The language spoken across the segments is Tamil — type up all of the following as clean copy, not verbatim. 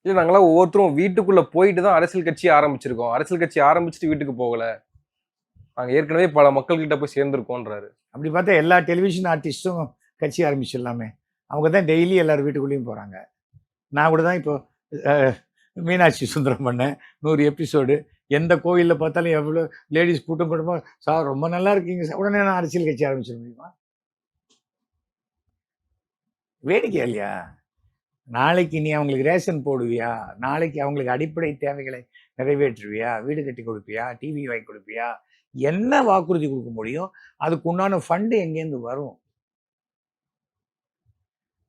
இல்ல நாங்களாம் ஒவ்வொருத்தரும் வீட்டுக்குள்ள போயிட்டு தான் அரசியல் கட்சி ஆரம்பிச்சிருக்கோம். அரசியல் கட்சி ஆரம்பிச்சுட்டு வீட்டுக்கு போகல. நாங்க ஏற்கனவே பல மக்கள் கிட்ட போய் சேர்ந்திருக்கோன்றாரு. அப்படி பார்த்தா எல்லா டெலிவிஷன் ஆர்டிஸ்ட்டும் கட்சி ஆரம்பிச்சிடலாமே. அவங்க தான் டெய்லி எல்லார் வீட்டுக்குள்ளேயும் போகிறாங்க. நான் கூட தான் இப்போ மீனாட்சி சுந்தரம் பண்ணேன் 100 எபிசோடு. எந்த கோவிலில் பார்த்தாலும் எவ்வளோ லேடிஸ் கூட்டம் கூட்டமாக, சார் ரொம்ப நல்லா இருக்கீங்க சார், உடனே நான் அரசியல் கட்சி ஆரம்பிச்சிட முடியுமா? வேடிக்கை இல்லையா? நாளைக்கு நீ அவங்களுக்கு ரேஷன் போடுவியா? நாளைக்கு அவங்களுக்கு அடிப்படை தேவைகளை நிறைவேற்றுவியா? வீடு கட்டி கொடுப்பியா? டிவி வாங்கி கொடுப்பியா? என்ன வாக்குறுதி கொடுக்க முடியும்? அதுக்கு உண்டான ஃபண்டு எங்கேருந்து வரும்?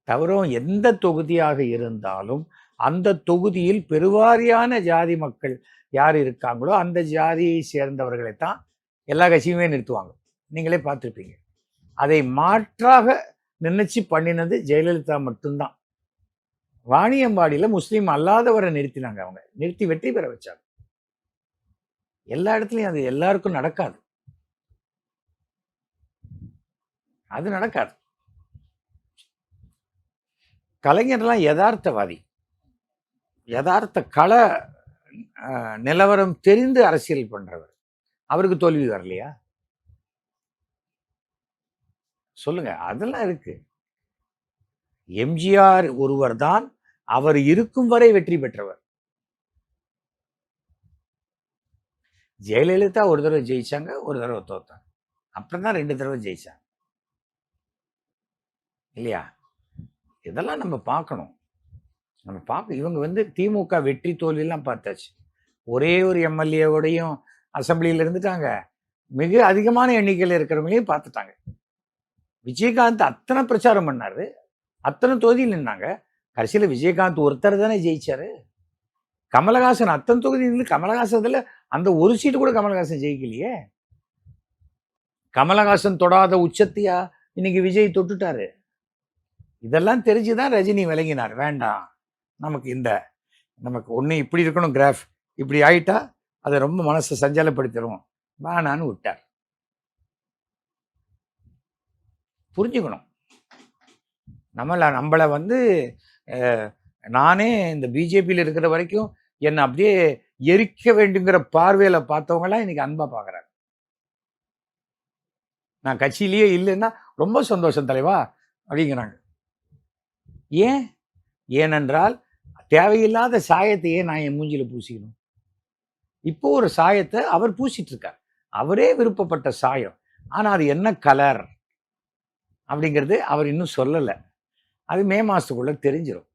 தவிர எந்த தொகுதியாக இருந்தாலும் அந்த தொகுதியில் பெருவாரியான ஜாதி மக்கள் யார் இருக்காங்களோ அந்த ஜாதியை சேர்ந்தவர்களை தான் எல்லா கட்சியுமே நிறுத்துவாங்க. நீங்களே பார்த்துருப்பீங்க. அதை மாற்றாக நினைச்சு பண்ணினது ஜெயலலிதா மட்டும்தான். வாணியம்பாடியில் முஸ்லீம் அல்லாதவரை நிறுத்தினாங்க. அவங்க நிறுத்தி வெற்றி பெற வச்சாங்க. எல்லா இடத்துலையும் அது எல்லாருக்கும் நடக்காது. அது நடக்காது. கலைஞர்லாம் யதார்த்தவாதி. யதார்த்த கள நிலவரம் தெரிந்து அரசியல் பண்றவர். அவருக்கு தோல்வி வரலையா? சொல்லுங்க. அதெல்லாம் இருக்கு. எம்ஜிஆர் ஒருவர் தான் அவர் இருக்கும் வரை வெற்றி பெற்றவர். ஜெயலலிதா ஒரு தடவை ஜெயிச்சாங்க, ஒரு தடவை தோத்தாங்க. அப்புறம் தான் 2 தடவை ஜெயிச்சாங்க இல்லையா? இதெல்லாம் நம்ம பார்க்கணும். நம்ம பார்க்க இவங்க திமுக வெற்றி தோல்வியெல்லாம் பார்த்தாச்சு. ஒரே ஒரு எம்எல்ஏவோடையும் அசம்பிளியில் இருந்துட்டாங்க. மிக அதிகமான எண்ணிக்கையில் இருக்கிறவங்களையும் பார்த்துட்டாங்க. விஜயகாந்த் அத்தனை பிரச்சாரம் பண்ணாரு, அத்தனை தொகுதியில் நின்னாங்க. கடைசியில் விஜயகாந்த் ஒருத்தர் தானே ஜெயிச்சாரு. கமலஹாசன் அத்தனை தொகுதியில் கமலஹாசன்ல அந்த ஒரு சீட்டு கூட கமலஹாசன் ஜெயிக்கலையே. கமலஹாசன் தொடாத உச்சத்தையா இன்னைக்கு விஜய் தொட்டுட்டாரு. இதெல்லாம் தெரிஞ்சுதான் ரஜினி விளங்கினார். வேண்டாம், நமக்கு ஒன்று இப்படி இருக்கணும், கிராஃப் இப்படி ஆயிட்டா அதை ரொம்ப மனசை சஞ்சலப்படுத்திடும், வேணான்னு விட்டார். புரிஞ்சுக்கணும். நம்மளை நானே இந்த பிஜேபியில் இருக்கிற வரைக்கும் என்னை அப்படியே எரிக்க வேண்டுங்கிற பார்வையில பார்த்தவங்களாம் இன்னைக்கு அன்பா பார்க்குறாங்க. நான் கட்சியிலேயே இல்லைன்னா ரொம்ப சந்தோஷம் தலைவா அப்படிங்கிறாங்க. ஏனென்றால் தேவையில்லாத சாயத்தையே நான் என் மூஞ்சில பூசிக்கணும். இப்போ ஒரு சாயத்தை அவர் பூசிட்டு இருக்கார், அவரே விருப்பப்பட்ட சாயம். ஆனா அது என்ன கலர் அப்படிங்கிறது அவர் இன்னும் சொல்லலை. அது மே மாசத்துக்குள்ள தெரிஞ்சிடும்.